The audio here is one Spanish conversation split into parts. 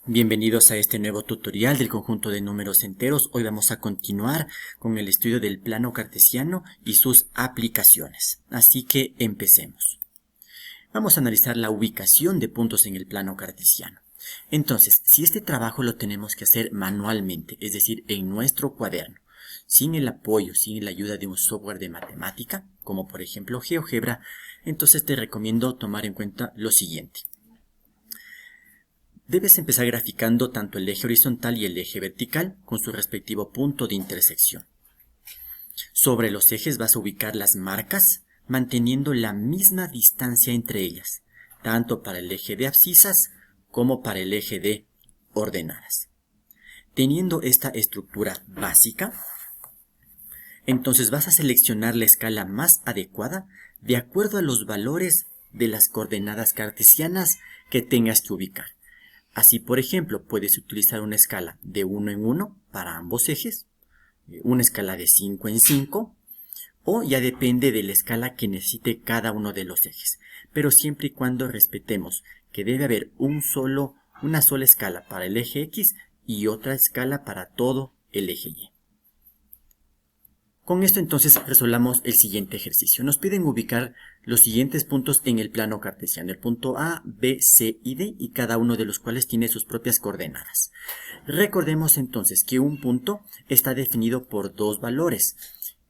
Bienvenidos a este nuevo tutorial del conjunto de números enteros. Hoy vamos a continuar con el estudio del plano cartesiano y sus aplicaciones. Así que empecemos. Vamos a analizar la ubicación de puntos en el plano cartesiano. Entonces, si este trabajo lo tenemos que hacer manualmente, es decir, en nuestro cuaderno, sin el apoyo, sin la ayuda de un software de matemática, como por ejemplo GeoGebra, entonces te recomiendo tomar en cuenta lo siguiente. Debes empezar graficando tanto el eje horizontal y el eje vertical con su respectivo punto de intersección. Sobre los ejes vas a ubicar las marcas manteniendo la misma distancia entre ellas, tanto para el eje de abscisas como para el eje de ordenadas. Teniendo esta estructura básica, entonces vas a seleccionar la escala más adecuada de acuerdo a los valores de las coordenadas cartesianas que tengas que ubicar. Así, por ejemplo, puedes utilizar una escala de 1 en 1 para ambos ejes, una escala de 5 en 5, o ya depende de la escala que necesite cada uno de los ejes. Pero siempre y cuando respetemos que debe haber una sola escala para el eje X y otra escala para todo el eje Y. Con esto entonces resolvamos el siguiente ejercicio. Nos piden ubicar los siguientes puntos en el plano cartesiano, el punto A, B, C y D, y cada uno de los cuales tiene sus propias coordenadas. Recordemos entonces que un punto está definido por dos valores.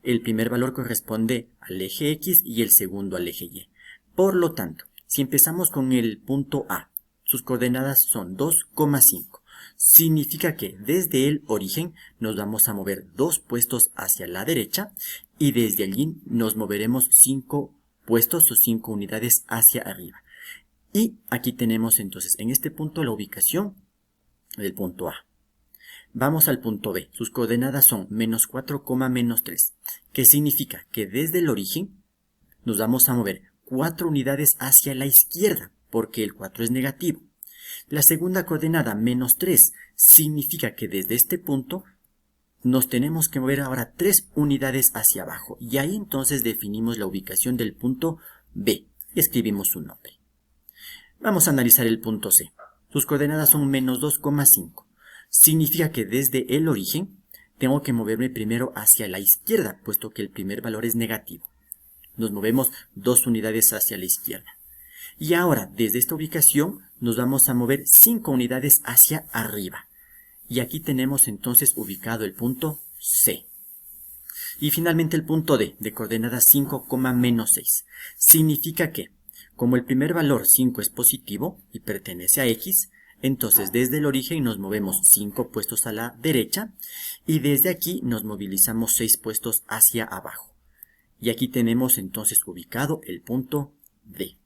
El primer valor corresponde al eje X y el segundo al eje Y. Por lo tanto, si empezamos con el punto A, sus coordenadas son 2,5. Significa que desde el origen nos vamos a mover 2 puestos hacia la derecha y desde allí nos moveremos 5 puestos o 5 unidades hacia arriba. Y aquí tenemos entonces en este punto la ubicación del punto A. Vamos al punto B. Sus coordenadas son menos 4, menos 3. Que significa que desde el origen nos vamos a mover 4 unidades hacia la izquierda porque el 4 es negativo. La segunda coordenada, menos 3, significa que desde este punto nos tenemos que mover ahora 3 unidades hacia abajo. Y ahí entonces definimos la ubicación del punto B y escribimos su nombre. Vamos a analizar el punto C. Sus coordenadas son menos 2,5. Significa que desde el origen tengo que moverme primero hacia la izquierda, puesto que el primer valor es negativo. Nos movemos 2 unidades hacia la izquierda. Y ahora, desde esta ubicación, nos vamos a mover 5 unidades hacia arriba. Y aquí tenemos entonces ubicado el punto C. Y finalmente el punto D, de coordenadas 5, menos 6. Significa que, como el primer valor 5 es positivo y pertenece a X, entonces desde el origen nos movemos 5 puestos a la derecha y desde aquí nos movilizamos 6 puestos hacia abajo. Y aquí tenemos entonces ubicado el punto D.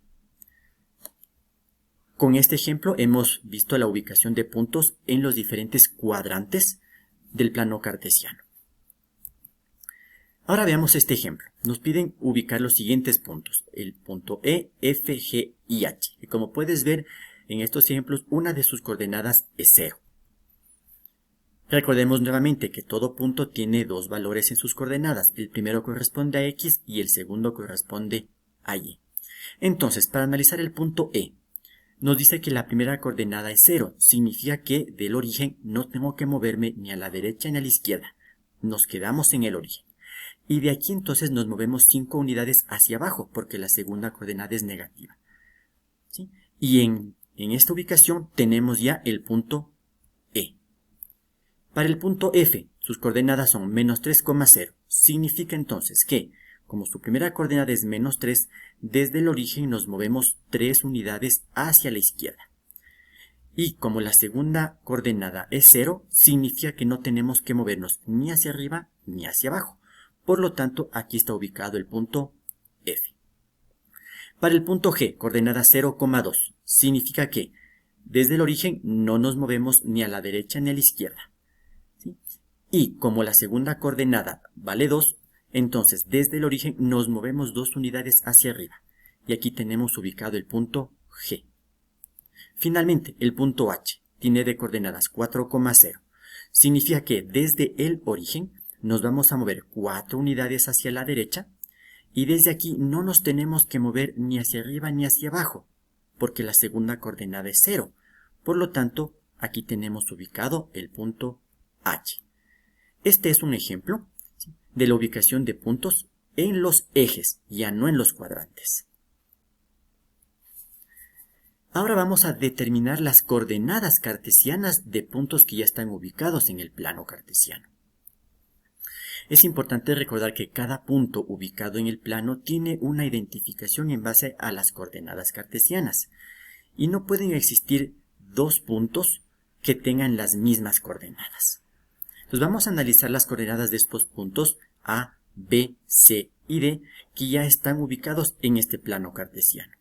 Con este ejemplo hemos visto la ubicación de puntos en los diferentes cuadrantes del plano cartesiano. Ahora veamos este ejemplo. Nos piden ubicar los siguientes puntos, el punto E, F, G y H. Y como puedes ver en estos ejemplos, una de sus coordenadas es 0. Recordemos nuevamente que todo punto tiene dos valores en sus coordenadas. El primero corresponde a X y el segundo corresponde a Y. Entonces, para analizar el punto E, nos dice que la primera coordenada es 0, significa que del origen no tengo que moverme ni a la derecha ni a la izquierda, nos quedamos en el origen. Y de aquí entonces nos movemos 5 unidades hacia abajo, porque la segunda coordenada es negativa. ¿Sí? Y en esta ubicación tenemos ya el punto E. Para el punto F, sus coordenadas son menos 3,0, significa entonces que como su primera coordenada es menos 3, desde el origen nos movemos 3 unidades hacia la izquierda. Y como la segunda coordenada es 0, significa que no tenemos que movernos ni hacia arriba ni hacia abajo. Por lo tanto, aquí está ubicado el punto F. Para el punto G, coordenada 0,2, significa que desde el origen no nos movemos ni a la derecha ni a la izquierda. ¿Sí? Y como la segunda coordenada vale 2, entonces, desde el origen nos movemos 2 unidades hacia arriba. Y aquí tenemos ubicado el punto G. Finalmente, el punto H tiene de coordenadas 4,0. Significa que desde el origen nos vamos a mover 4 unidades hacia la derecha. Y desde aquí no nos tenemos que mover ni hacia arriba ni hacia abajo, porque la segunda coordenada es 0. Por lo tanto, aquí tenemos ubicado el punto H. Este es un ejemplo, ¿sí?, de la ubicación de puntos en los ejes, ya no en los cuadrantes. Ahora vamos a determinar las coordenadas cartesianas de puntos que ya están ubicados en el plano cartesiano. Es importante recordar que cada punto ubicado en el plano tiene una identificación en base a las coordenadas cartesianas, y no pueden existir dos puntos que tengan las mismas coordenadas. Entonces vamos a analizar las coordenadas de estos puntos A, B, C y D que ya están ubicados en este plano cartesiano.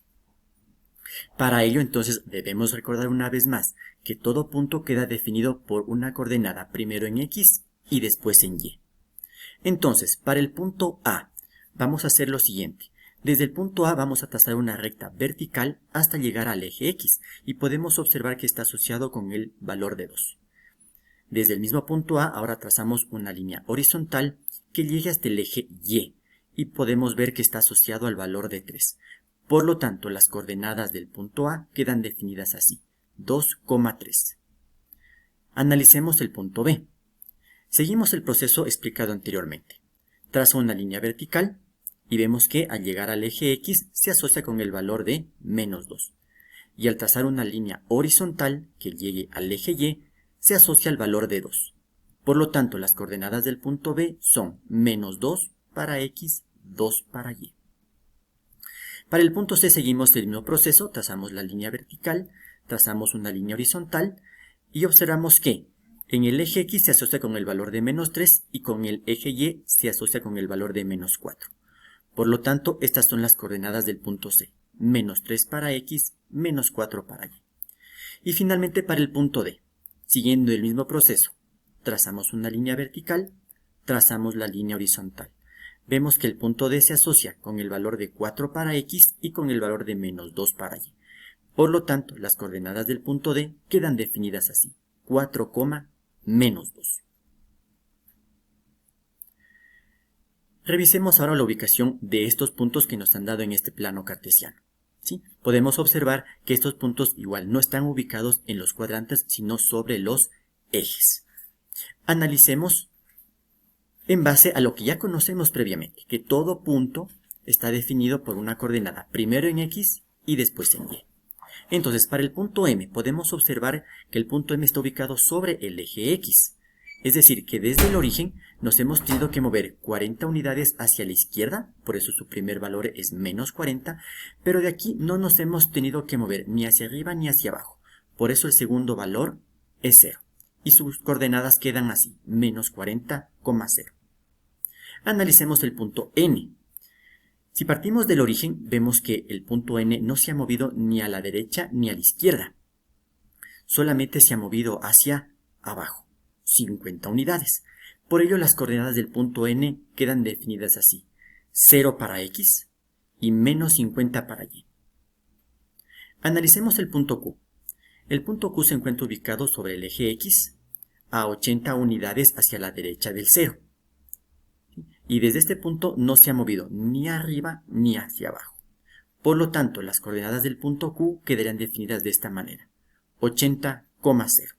Para ello, entonces, debemos recordar una vez más que todo punto queda definido por una coordenada primero en X y después en Y. Entonces, para el punto A, vamos a hacer lo siguiente. Desde el punto A vamos a trazar una recta vertical hasta llegar al eje X y podemos observar que está asociado con el valor de 2. Desde el mismo punto A, ahora trazamos una línea horizontal que llegue hasta el eje Y podemos ver que está asociado al valor de 3. Por lo tanto, las coordenadas del punto A quedan definidas así, 2,3. Analicemos el punto B. Seguimos el proceso explicado anteriormente. Trazo una línea vertical y vemos que al llegar al eje X se asocia con el valor de menos 2. Y al trazar una línea horizontal que llegue al eje Y, se asocia al valor de 2. Por lo tanto, las coordenadas del punto B son menos 2 para X, 2 para Y. Para el punto C seguimos el mismo proceso, trazamos la línea vertical, trazamos una línea horizontal y observamos que en el eje X se asocia con el valor de menos 3 y con el eje Y se asocia con el valor de menos 4. Por lo tanto, estas son las coordenadas del punto C, menos 3 para X, menos 4 para Y. Y finalmente para el punto D, siguiendo el mismo proceso, trazamos una línea vertical, trazamos la línea horizontal. Vemos que el punto D se asocia con el valor de 4 para X y con el valor de menos 2 para Y. Por lo tanto, las coordenadas del punto D quedan definidas así, 4, menos 2. Revisemos ahora la ubicación de estos puntos que nos han dado en este plano cartesiano. ¿Sí? Podemos observar que estos puntos igual no están ubicados en los cuadrantes, sino sobre los ejes. Analicemos en base a lo que ya conocemos previamente, que todo punto está definido por una coordenada, primero en X y después en Y. Entonces, para el punto M podemos observar que el punto M está ubicado sobre el eje X. Es decir, que desde el origen nos hemos tenido que mover 40 unidades hacia la izquierda, por eso su primer valor es menos 40, pero de aquí no nos hemos tenido que mover ni hacia arriba ni hacia abajo, por eso el segundo valor es 0. Y sus coordenadas quedan así, menos 40,0. Analicemos el punto N. Si partimos del origen, vemos que el punto N no se ha movido ni a la derecha ni a la izquierda. Solamente se ha movido hacia abajo, 50 unidades. Por ello, las coordenadas del punto N quedan definidas así, 0 para X y menos 50 para Y. Analicemos el punto Q. El punto Q se encuentra ubicado sobre el eje X a 80 unidades hacia la derecha del 0. Y desde este punto no se ha movido ni arriba ni hacia abajo. Por lo tanto, las coordenadas del punto Q quedarían definidas de esta manera, 80,0.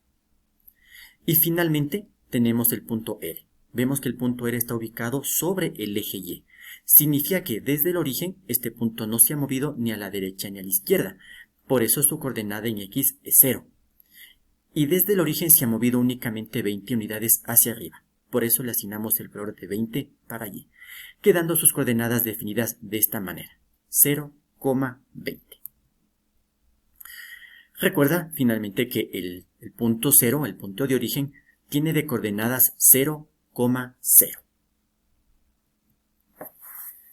Y finalmente tenemos el punto R. Vemos que el punto R está ubicado sobre el eje Y. Significa que desde el origen este punto no se ha movido ni a la derecha ni a la izquierda. Por eso su coordenada en X es 0. Y desde el origen se ha movido únicamente 20 unidades hacia arriba. Por eso le asignamos el valor de 20 para Y, quedando sus coordenadas definidas de esta manera, 0,20. Recuerda finalmente que el punto 0, el punto de origen, tiene de coordenadas 0,0.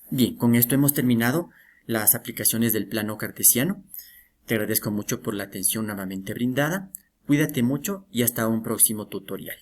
Bien, con esto hemos terminado las aplicaciones del plano cartesiano. Te agradezco mucho por la atención nuevamente brindada. Cuídate mucho y hasta un próximo tutorial.